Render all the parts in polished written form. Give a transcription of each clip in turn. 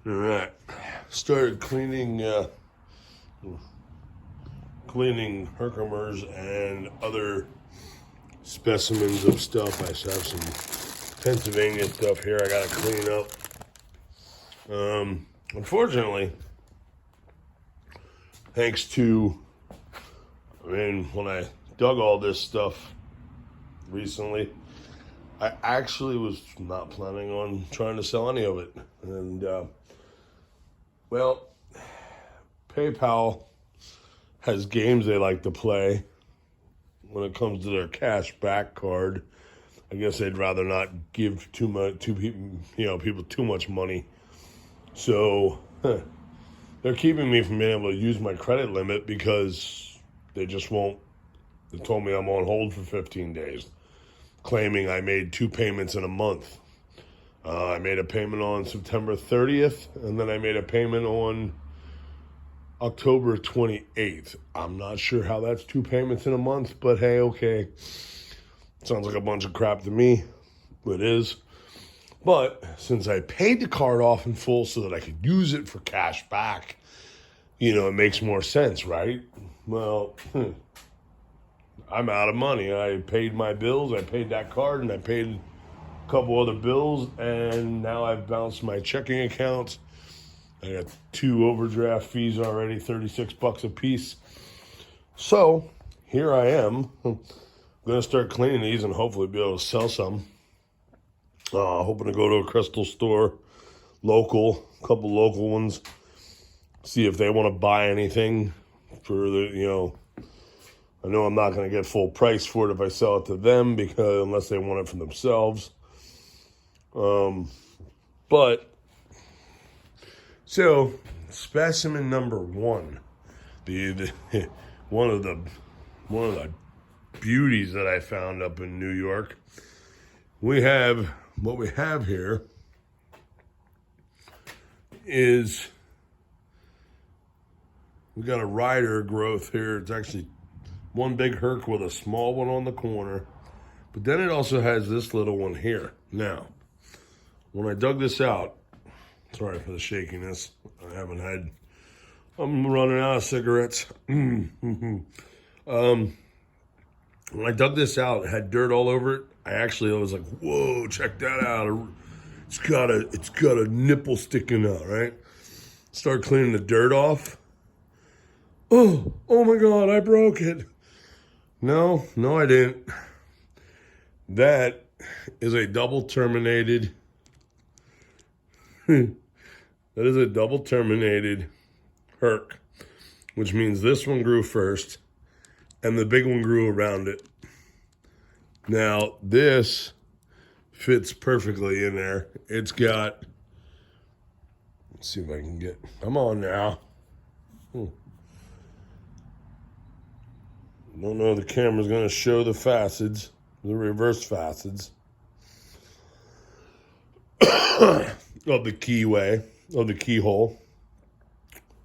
All right. Started cleaning Herkiemers and other specimens of stuff. I have some Pennsylvania stuff here I got to clean up. Unfortunately, thanks to, when I dug all this stuff recently, I actually was not planning on trying to sell any of it. And, PayPal has games they like to play when it comes to their cash back card. I guess they'd rather not give people too much money. So they're keeping me from being able to use my credit limit because they just won't. They told me I'm on hold for 15 days, claiming I made 2 payments in a month. I made a payment on September 30th, and then I made a payment on October 28th. I'm not sure how that's 2 payments in a month, but hey, okay. Sounds like a bunch of crap to me. It is. But since I paid the card off in full so that I could use it for cash back, it makes more sense, right? Well, I'm out of money. I paid my bills, I paid that card, and I paid a couple other bills, and now I've bounced my checking accounts. I got 2 overdraft fees already, $36 a piece. So here I am. I'm going to start cleaning these and hopefully be able to sell some. Hoping to go to a crystal store, local, a couple local ones, see if they want to buy anything for the, I know I'm not going to get full price for it if I sell it to them because unless they want it for themselves. So specimen number 1, the one of the beauties that I found up in New York. What we have here is we got a rider growth here. It's actually one big herc with a small one on the corner, but then it also has this little one here. Now, when I dug this out, sorry for the shakiness. I'm running out of cigarettes. When I dug this out, it had dirt all over it. I was like, whoa, check that out. It's got a nipple sticking out, right? Start cleaning the dirt off. Oh my God, I broke it. No, I didn't. That is a double terminated. That is a double terminated herc, which means this one grew first and the big one grew around it. Now, this fits perfectly in there. It's got, let's see if I can come on now. Don't know if the camera's going to show the facets, the reverse facets of the keyhole.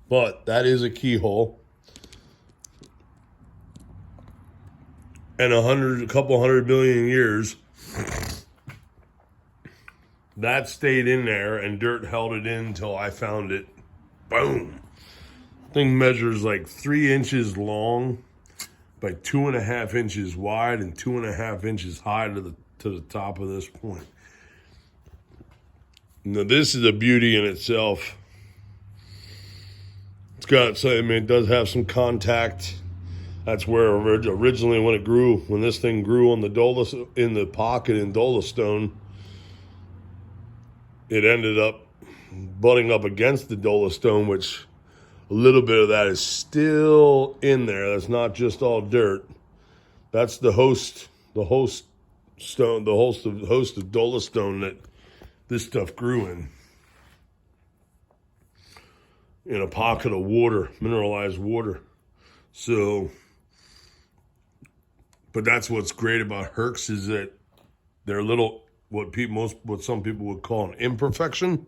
But that is a keyhole. And a couple hundred million years, that stayed in there and dirt held it in until I found it. Boom. Thing measures like 3 inches long by 2.5 inches wide and 2.5 inches high to the top of this point. Now this is a beauty in itself. It does have some contact. That's where originally when this thing grew on in the pocket in Dolostone, it ended up butting up against the Dolostone, which a little bit of that is still in there. That's not just all dirt. That's the host of Dolostone that this stuff grew in a pocket of water, mineralized water. So, but that's what's great about hercs is that they're little, what some people would call an imperfection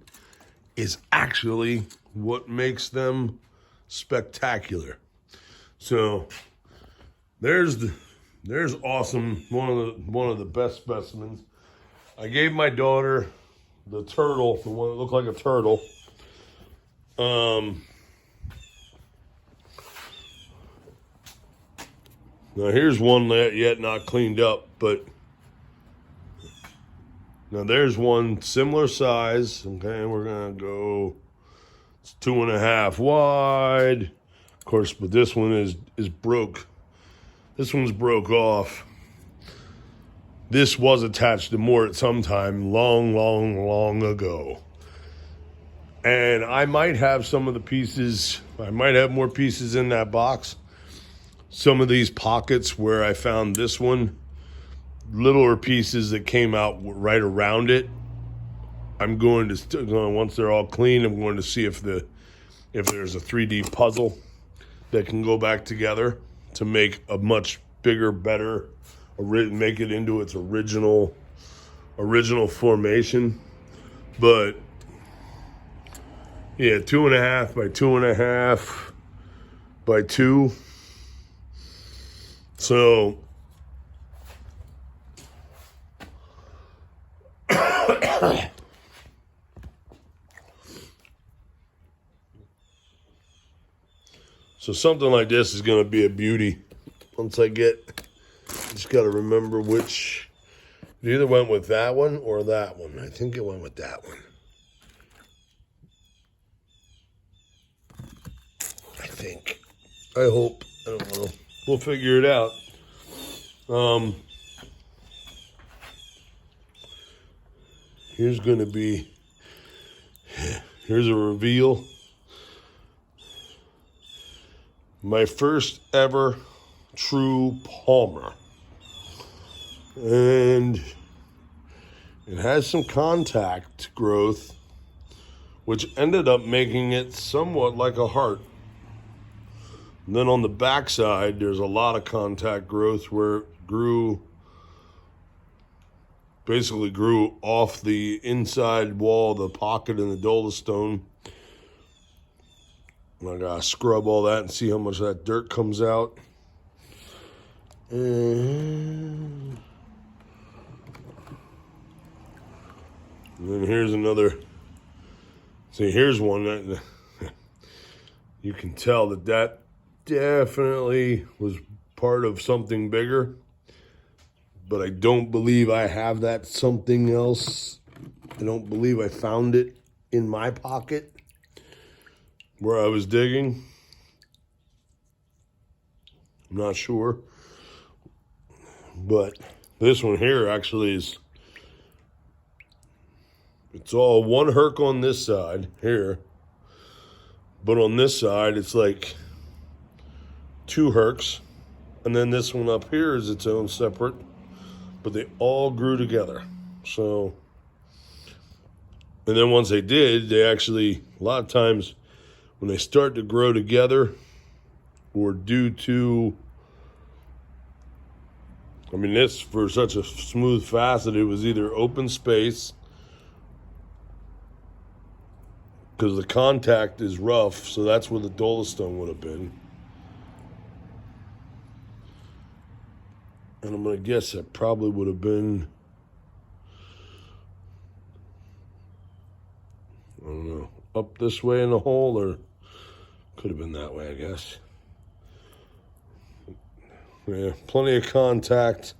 is actually what makes them spectacular. So there's awesome, one of the best specimens. I gave my daughter the turtle, the one that looked like a turtle. Now here's one that yet not cleaned up, but now there's one similar size. Okay, we're gonna go. It's 2.5 wide, of course, but this one is broke. This one's broke off. This was attached to more at some time, long ago. And I might have some of the pieces. I might have more pieces in that box. Some of these pockets where I found this one, littler pieces that came out right around it. I'm going to once they're all clean, I'm going to see if there's a 3D puzzle that can go back together to make a much bigger, better, make it into its original formation. But yeah, 2.5 by 2.5 by 2. So so something like this is going to be a beauty. Once I just got to remember which. It either went with that one or that one. I think it went with that one. I think. I hope. I don't know. We'll figure it out. Here's a reveal. My first ever true Palmer. And it has some contact growth, which ended up making it somewhat like a heart. And then on the backside, there's a lot of contact growth where it basically grew off the inside wall of the pocket in the dolostone. And I gotta scrub all that and see how much of that dirt comes out. And then here's another. See, here's one that you can tell that definitely was part of something bigger. But I don't believe I have that something else. I don't believe I found it in my pocket where I was digging. I'm not sure. But this one here actually it's all one herc on this side here. But on this side, it's like 2 hercs. And then this one up here is its own separate. But they all grew together. So, and then once they did, they actually, a lot of times when they start to grow together or due to, this for such a smooth facet, it was either open space because the contact is rough, so that's where the dolostone would have been. And I'm going to guess that probably would have been, I don't know, up this way in the hole, or could have been that way, I guess. Yeah, plenty of contact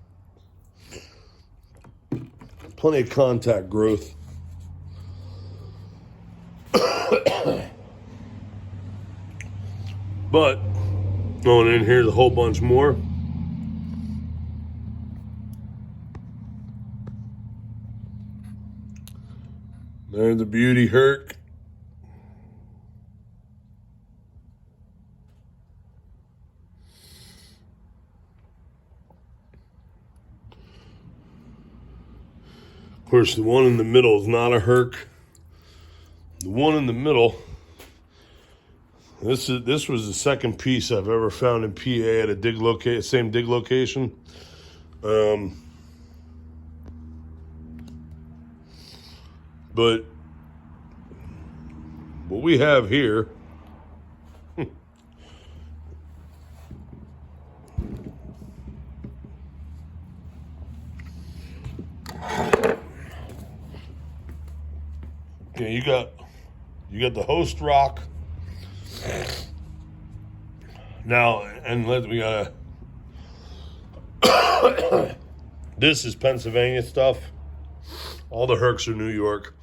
growth. But going in here's a whole bunch more. There's the beauty herc. Of course, the one in the middle is not a herc. The one in the middle, this was the second piece I've ever found in PA at a same dig location. But what we have here you got you got the host rock. Now, and we gotta. This is Pennsylvania stuff. All the Herks are New York.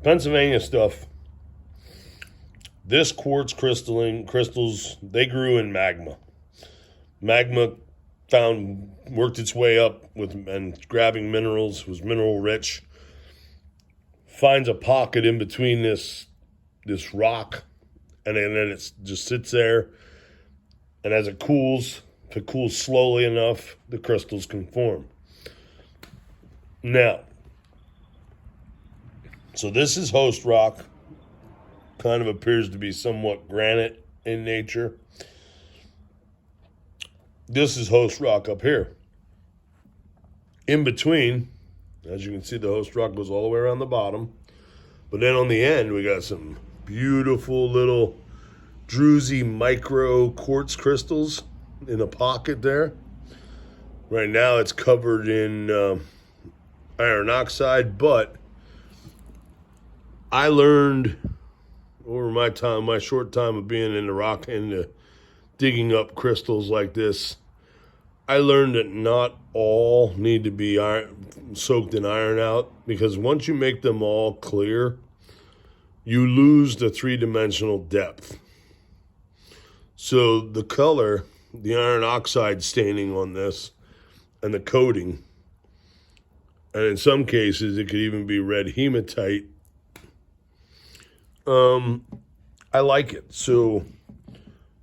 Pennsylvania stuff. This quartz crystals, they grew in magma. Magma worked its way up and grabbing minerals, was mineral rich. Finds a pocket in between this rock, and then it just sits there. And as it cools, if it cools slowly enough, the crystals can form. Now, so this is host rock. Kind of appears to be somewhat granite in nature. This is host rock up here. In between, as you can see, the host rock goes all the way around the bottom. But then on the end, we got some beautiful little druzy micro quartz crystals in a pocket there. Right now it's covered in iron oxide, but I learned over my short time of being in the rock and digging up crystals like this, I learned that not all need to be soaked in iron out, because once you make them all clear, you lose the three-dimensional depth. So the color, the iron oxide staining on this, and the coating, and in some cases it could even be red hematite. I like it. So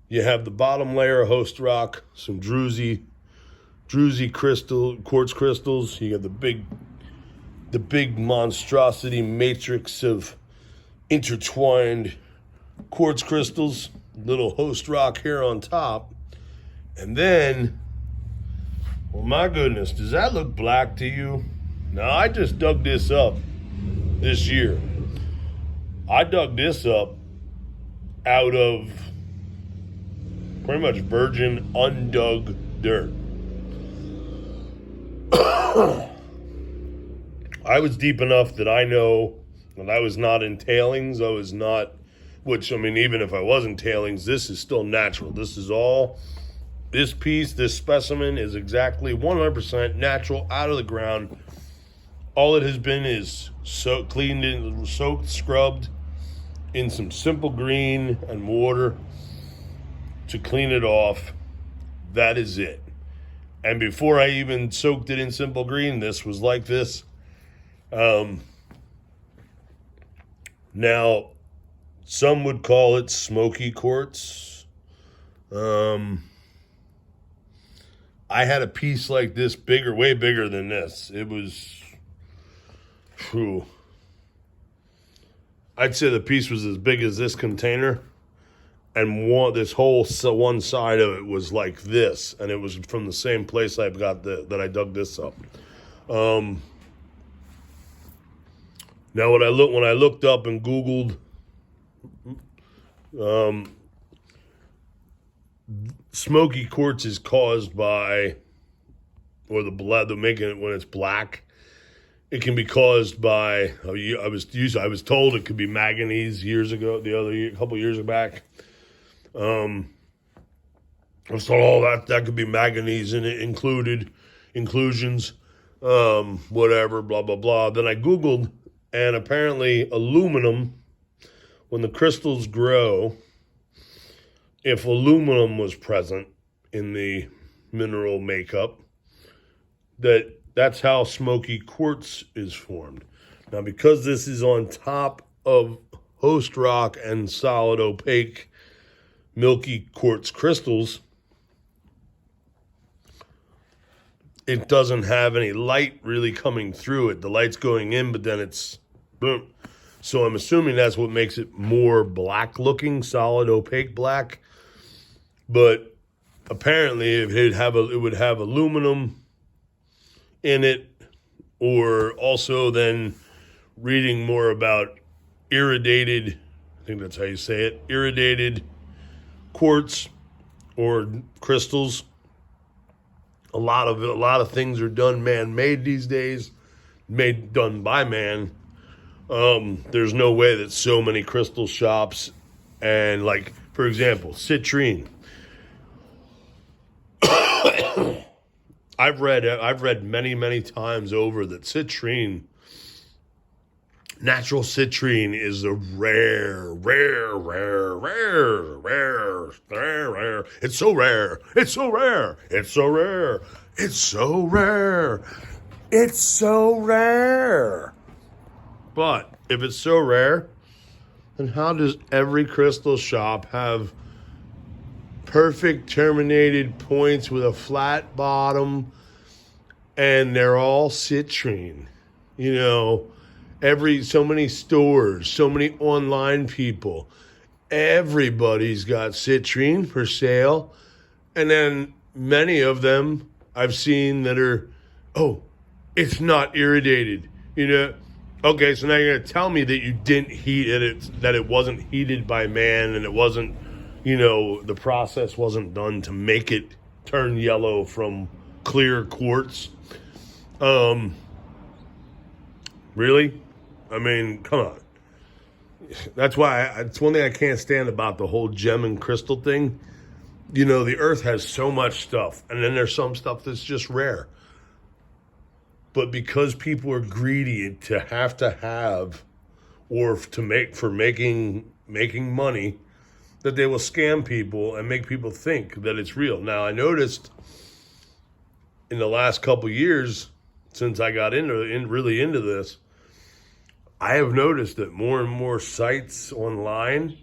you have the bottom layer of host rock, some druzy quartz crystals. You got the big monstrosity matrix of intertwined quartz crystals, little host rock here on top. And then, well, my goodness, does that look black to you? Now, I just dug this up this year. I dug this up out of pretty much virgin, undug dirt. I was deep enough that I know that I was not in tailings. I was not, which, I mean, even if I was in tailings, this is still natural. This specimen is exactly 100% natural, out of the ground. All it has been is soaked, scrubbed in some simple green and water to clean it off. That is it. And before I even soaked it in simple green, this was like this. Now, some would call it smoky quartz. I had a piece like this, way bigger than this. It was, I'd say the piece was as big as this container, and this whole one side of it was like this, and it was from the same place I got that I dug this up. Now, when I looked up and Googled, smoky quartz is caused by, or the blood, the making it when it's black. It can be caused by, I was told it could be manganese a couple years back. I was told, that could be manganese in it, inclusions, whatever, blah, blah, blah. Then I Googled, and apparently aluminum, when the crystals grow, if aluminum was present in the mineral makeup, that's how smoky quartz is formed. Now, because this is on top of host rock and solid opaque milky quartz crystals, it doesn't have any light really coming through it. The light's going in, but then it's boom. So I'm assuming that's what makes it more black looking, solid opaque black. But apparently it would have aluminum in it, or also then reading more about iridated, I think that's how you say it, iridated quartz or crystals. A lot of things are done man-made these days, done by man. There's no way that so many crystal shops and, like, for example, citrine. I've read many times over that natural citrine is a rare. It's so rare. It's so rare. It's so rare. It's so rare. It's so rare. But if it's so rare, then how does every crystal shop have perfect terminated points with a flat bottom and they're all citrine? You know, so many stores, so many online people, everybody's got citrine for sale. And then many of them I've seen that are, oh, it's not irradiated. You know, okay, so now you're going to tell me that you didn't heat it, that it wasn't heated by man and it wasn't, you know, the process wasn't done to make it turn yellow from clear quartz. Really? I mean, come on. That's why it's one thing I can't stand about the whole gem and crystal thing. You know, the earth has so much stuff, and then there's some stuff that's just rare. But because people are greedy to have, or to making money, that they will scam people and make people think that it's real. Now, I noticed in the last couple years, since I got really into this, I have noticed that more and more sites online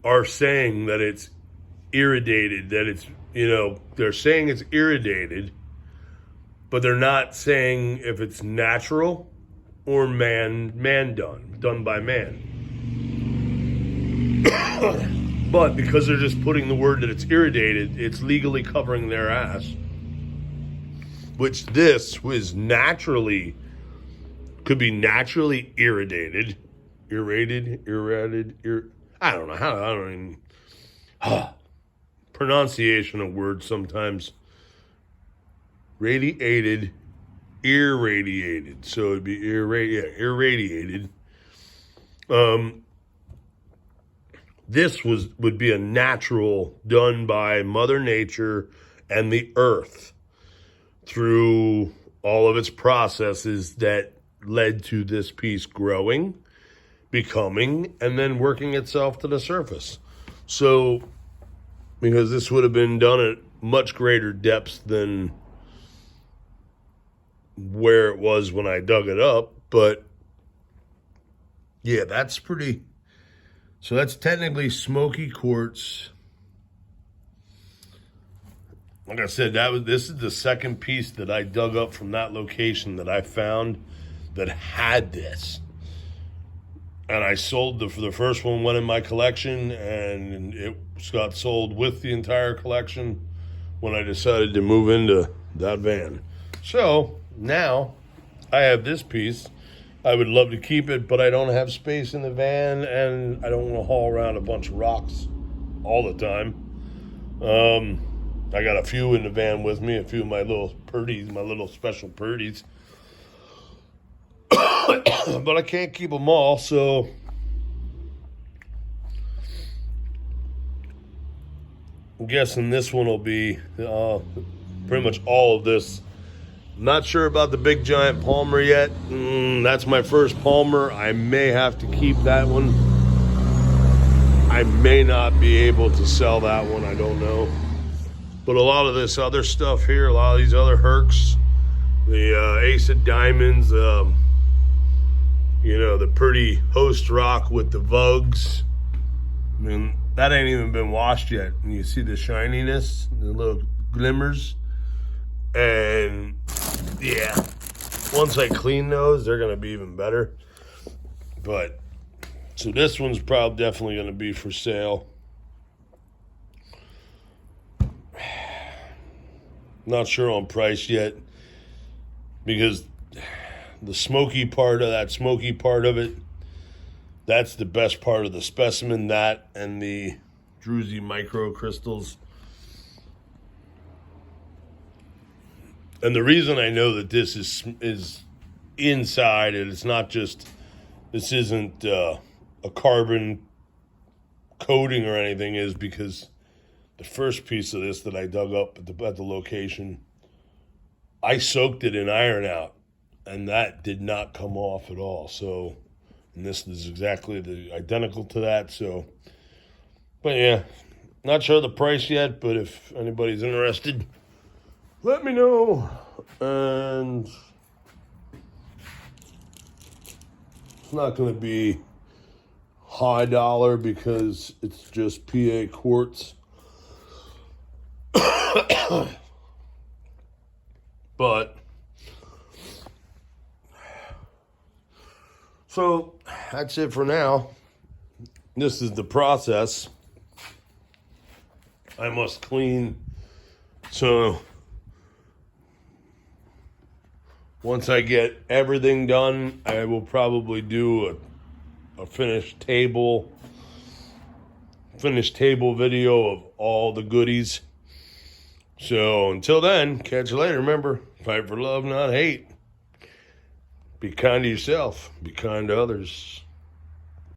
are saying that it's irradiated, that it's, you know, they're saying it's irradiated, but they're not saying if it's natural or man done by man. But because they're just putting the word that it's irradiated, it's legally covering their ass. Which this was could be naturally irradiated. I don't know how, I don't even, pronunciation of words sometimes. Irradiated. So it'd be irradiated. This would be a natural done by Mother Nature and the earth through all of its processes that led to this piece growing, becoming, and then working itself to the surface. So, because this would have been done at much greater depths than where it was when I dug it up, but yeah, that's pretty. So that's technically smoky quartz. Like I said, this is the second piece that I dug up from that location that I found that had this. And I sold the first one went in my collection, and it got sold with the entire collection when I decided to move into that van. So now I have this piece. I would love to keep it, but I don't have space in the van, and I don't want to haul around a bunch of rocks all the time. I got a few in the van with me, a few of my little purdies, my little special purdies. But I can't keep them all, so I'm guessing this one will be pretty much all of this. I'm not sure about the big giant Palmer yet. That's my first Palmer. I may have to keep that one. I may not be able to sell that one. I don't know. But a lot of this other stuff here, a lot of these other Herks, the Ace of Diamonds, you know, the pretty host rock with the vugs. I mean, that ain't even been washed yet. And you see the shininess, the little glimmers. And yeah, once I clean those, they're going to be even better. But, so this one's probably definitely going to be for sale. Not sure on price yet, because the smoky part of it, that's the best part of the specimen, that and the druzy micro crystals. And the reason I know that this is inside and it's not just this isn't a carbon coating or anything, is because the first piece of this that I dug up at the location, I soaked it in iron out, and that did not come off at all. So, and this is exactly identical to that. So, but yeah, not sure the price yet, but if anybody's interested, let me know. And it's not going to be high dollar because it's just PA quartz. But so that's it for now. This is the process. I must clean. So once I get everything done, I will probably do a finished table video of all the goodies. So until then, catch you later. Remember, fight for love, not hate. Be kind to yourself. Be kind to others.